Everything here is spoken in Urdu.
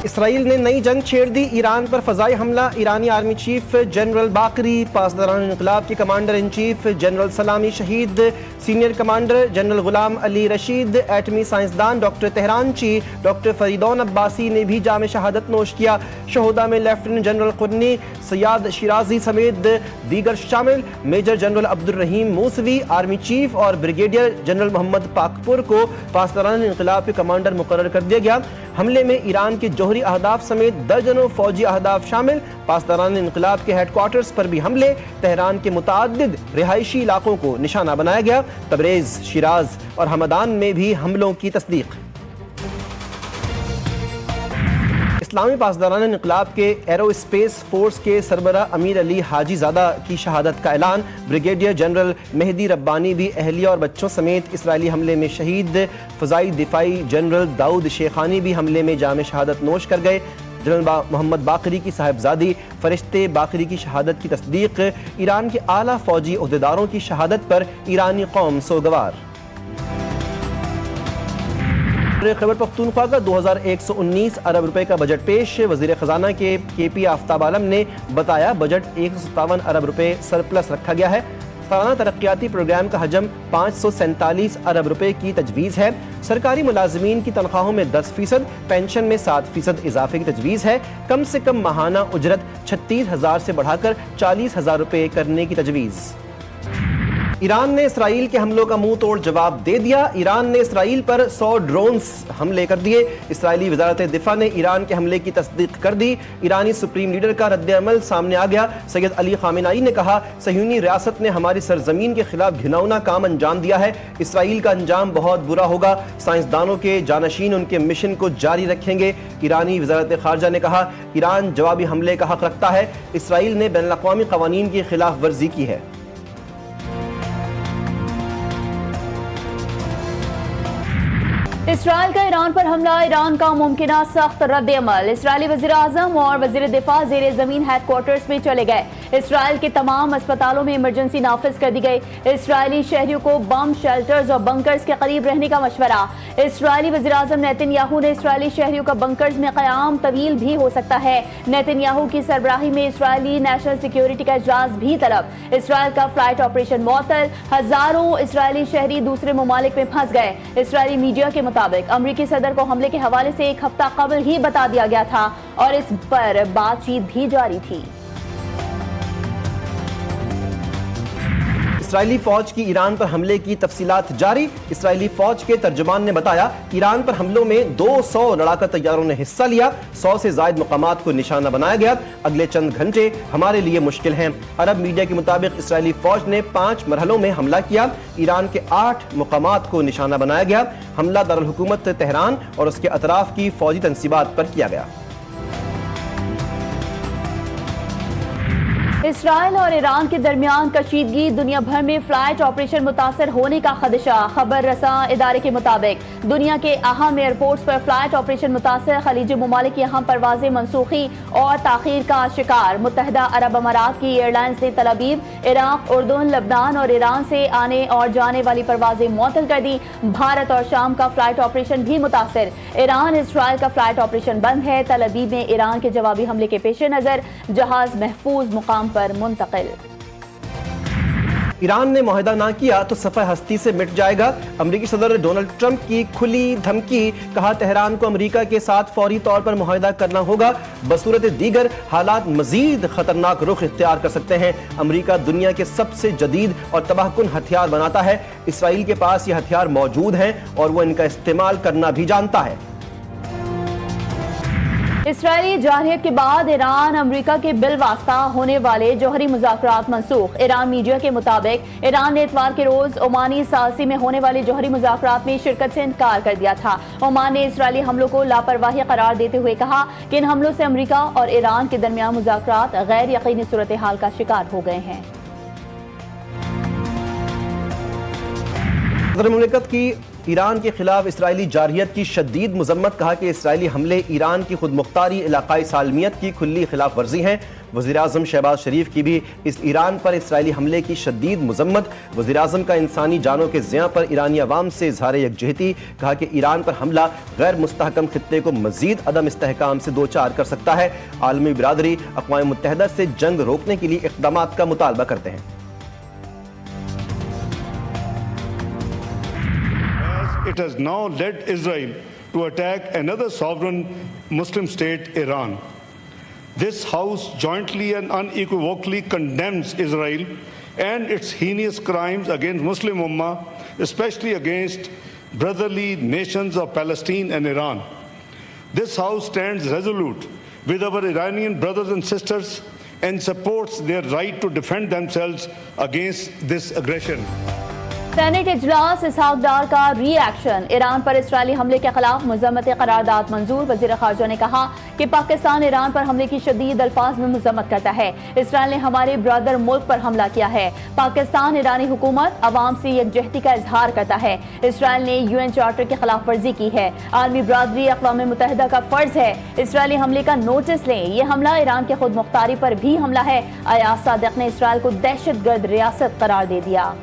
اسرائیل نے نئی جنگ چھیڑ دی، ایران پر فضائی حملہ، ایرانی آرمی چیف جنرل باقری، پاسداران انقلاب کے کمانڈر ان چیف جنرل سلامی شہید، سینئر کمانڈر جنرل غلام علی رشید، ایٹمی سائنسدان ڈاکٹر تہرانچی ڈاکٹر فریدون عباسی نے بھی جام شہادت نوش کیا۔ شہداء میں لیفٹیننٹ جنرل قرنی، سیاد شیرازی سمیت دیگر شامل۔ میجر جنرل عبد الرحیم موسوی آرمی چیف اور بریگیڈیئر جنرل محمد پاکپور کو پاسداران انقلاب کے کمانڈر مقرر کر دیا گیا۔ حملے میں ایران کے جوہری اہداف سمیت درجنوں فوجی اہداف شامل۔ پاسداران انقلاب کے ہیڈ کوارٹرز پر بھی حملے، تہران کے متعدد رہائشی علاقوں کو نشانہ بنایا گیا۔ تبریز، شیراز اور ہمدان میں بھی حملوں کی تصدیق۔ اسلامی پاسداران انقلاب کے ایرو اسپیس فورس کے سربراہ امیر علی حاجی زادہ کی شہادت کا اعلان۔ بریگیڈیئر جنرل مہدی ربانی بھی اہلیہ اور بچوں سمیت اسرائیلی حملے میں شہید۔ فضائی دفاعی جنرل داؤد شیخانی بھی حملے میں جام شہادت نوش کر گئے۔ جنرل محمد باقری کی صاحبزادی فرشتے باقری کی شہادت کی تصدیق۔ ایران کے اعلیٰ فوجی عہدیداروں کی شہادت پر ایرانی قوم سوگوار۔ خیبر پختونخوا کا 2119 ارب روپے کا بجٹ پیش۔ وزیر خزانہ کے پی آفتاب عالم نے بتایا بجٹ 157 ارب روپے سرپلس رکھا گیا ہے۔ سالانہ ترقیاتی پروگرام کا حجم 547 ارب روپے کی تجویز ہے۔ سرکاری ملازمین کی تنخواہوں میں 10%، پینشن میں 7% اضافے کی تجویز ہے۔ کم سے کم ماہانہ اجرت 36,000 سے بڑھا کر 40,000 روپے کرنے کی تجویز۔ ایران نے اسرائیل کے حملوں کا منہ توڑ جواب دے دیا۔ ایران نے اسرائیل پر 100 ڈرونز حملے کر دیے۔ اسرائیلی وزارت دفاع نے ایران کے حملے کی تصدیق کر دی۔ ایرانی سپریم لیڈر کا رد عمل سامنے آ گیا۔ سید علی خامنہئی نے کہا صہیونی ریاست نے ہماری سرزمین کے خلاف گھناؤنا کام انجام دیا ہے، اسرائیل کا انجام بہت برا ہوگا۔ سائنسدانوں کے جانشین ان کے مشن کو جاری رکھیں گے۔ ایرانی وزارت خارجہ نے کہا ایران جوابی حملے کا حق رکھتا ہے، اسرائیل نے بین الاقوامی قوانین کی خلاف ورزی کی ہے۔ اسرائیل کا ایران پر حملہ، ایران کا ممکنہ سخت رد عمل۔ اسرائیلی وزیر اعظم اور وزیر دفاع زیر زمین ہیڈ کوارٹرز میں چلے گئے۔ اسرائیل کے تمام اسپتالوں میں ایمرجنسی نافذ کر دی گئی۔ اسرائیلی شہریوں کو بم شیلٹرز اور بنکرز کے قریب رہنے کا مشورہ۔ اسرائیلی وزیر اعظم نیتن یاہو نے اسرائیلی شہریوں کا بنکرز میں قیام طویل بھی ہو سکتا ہے۔ نیتن یاہو کی سربراہی میں اسرائیلی نیشنل سیکیورٹی کا اجلاس بھی طلب۔ اسرائیل کا فلائٹ آپریشن معطل، ہزاروں اسرائیلی شہری دوسرے ممالک میں پھنس گئے۔ اسرائیلی میڈیا کے مطابق امریکی صدر کو حملے کے حوالے سے ایک ہفتہ قبل ہی بتا دیا گیا تھا اور اس پر بات چیت بھی جاری تھی۔ اسرائیلی فوج کی ایران پر حملے کی تفصیلات جاری۔ اسرائیلی فوج کے ترجمان نے بتایا ایران پر حملوں میں 200 لڑاکا طیاروں نے حصہ لیا، 100 سے زائد مقامات کو نشانہ بنایا گیا۔ اگلے چند گھنٹے ہمارے لیے مشکل ہیں۔ عرب میڈیا کے مطابق اسرائیلی فوج نے 5 مرحلوں میں حملہ کیا، ایران کے 8 مقامات کو نشانہ بنایا گیا۔ حملہ دارالحکومت تہران اور اس کے اطراف کی فوجی تنصیبات پر کیا گیا۔ اسرائیل اور ایران کے درمیان کشیدگی، دنیا بھر میں فلائٹ آپریشن متاثر ہونے کا خدشہ۔ خبر رساں ادارے کے مطابق دنیا کے اہم ایئرپورٹس پر فلائٹ آپریشن متاثر، خلیجی ممالک یہاں پروازیں منسوخی اور تاخیر کا شکار۔ متحدہ عرب امارات کی ایئر لائنز نے تل ابیب، عراق، اردن، لبنان اور ایران سے آنے اور جانے والی پروازیں معطل کر دی۔ بھارت اور شام کا فلائٹ آپریشن بھی متاثر۔ ایران اسرائیل کا فلائٹ آپریشن بند ہے۔ تل ابیب میں ایران کے جوابی حملے کے پیش نظر جہاز محفوظ مقام پر منتقل۔ ایران نے معاہدہ نہ کیا تو صفحہ ہستی سے مٹ جائے گا۔ امریکی صدر ڈونلڈ ٹرمپ کی کھلی دھمکی، کہا تہران کو امریکہ کے ساتھ فوری طور پر معاہدہ کرنا ہوگا، بصورت دیگر حالات مزید خطرناک رخ اختیار کر سکتے ہیں۔ امریکہ دنیا کے سب سے جدید اور تباہ کن ہتھیار بناتا ہے، اسرائیل کے پاس یہ ہتھیار موجود ہیں اور وہ ان کا استعمال کرنا بھی جانتا ہے۔ اسرائیلی جارحیت کے بعد ایران امریکہ کے بالواسطہ ہونے والے جوہری مذاکرات منسوخ۔ ایران میڈیا کے مطابق ایران نے اتوار کے روز عمانی ثالثی میں ہونے والے جوہری مذاکرات میں شرکت سے انکار کر دیا تھا۔ عمان نے اسرائیلی حملوں کو لاپرواہی قرار دیتے ہوئے کہا کہ ان حملوں سے امریکہ اور ایران کے درمیان مذاکرات غیر یقینی صورتحال کا شکار ہو گئے ہیں۔ صدر مملکت کی ایران کے خلاف اسرائیلی جارحیت کی شدید مذمت، کہا کہ اسرائیلی حملے ایران کی خود مختاری علاقائی سالمیت کی کھلی خلاف ورزی ہیں۔ وزیراعظم شہباز شریف کی بھی اس ایران پر اسرائیلی حملے کی شدید مذمت۔ وزیراعظم کا انسانی جانوں کے زیاں پر ایرانی عوام سے اظہار یکجہتی، کہا کہ ایران پر حملہ غیر مستحکم خطے کو مزید عدم استحکام سے دوچار کر سکتا ہے۔ عالمی برادری اقوام متحدہ سے جنگ روکنے کے لیے اقدامات کا مطالبہ کرتے ہیں۔ It has now led Israel to attack another sovereign Muslim state, Iran. This House jointly and unequivocally condemns Israel and its heinous crimes against Muslim Ummah, especially against brotherly nations of Palestine and Iran. This House stands resolute with our Iranian brothers and sisters and supports their right to defend themselves against this aggression. Senate اجلاس اسحاق ڈار کا ری ایکشن، ایران پر اسرائیلی حملے کے خلاف مذمت قرارداد منظور۔ وزیر خارجہ نے کہا کہ پاکستان ایران پر حملے کی شدید الفاظ میں مذمت کرتا ہے۔ اسرائیل نے ہمارے برادر ملک پر حملہ کیا ہے۔ پاکستان ایرانی حکومت عوام سے یکجہتی کا اظہار کرتا ہے۔ اسرائیل نے UN چارٹر کی خلاف ورزی کی ہے۔ عالمی برادری اقوام متحدہ کا فرض ہے اسرائیلی حملے کا نوٹس لیں۔ یہ حملہ ایران کے خود مختاری پر بھی حملہ ہے۔ ایاز صادق نے اسرائیل کو دہشت گرد ریاست قرار دے دیا۔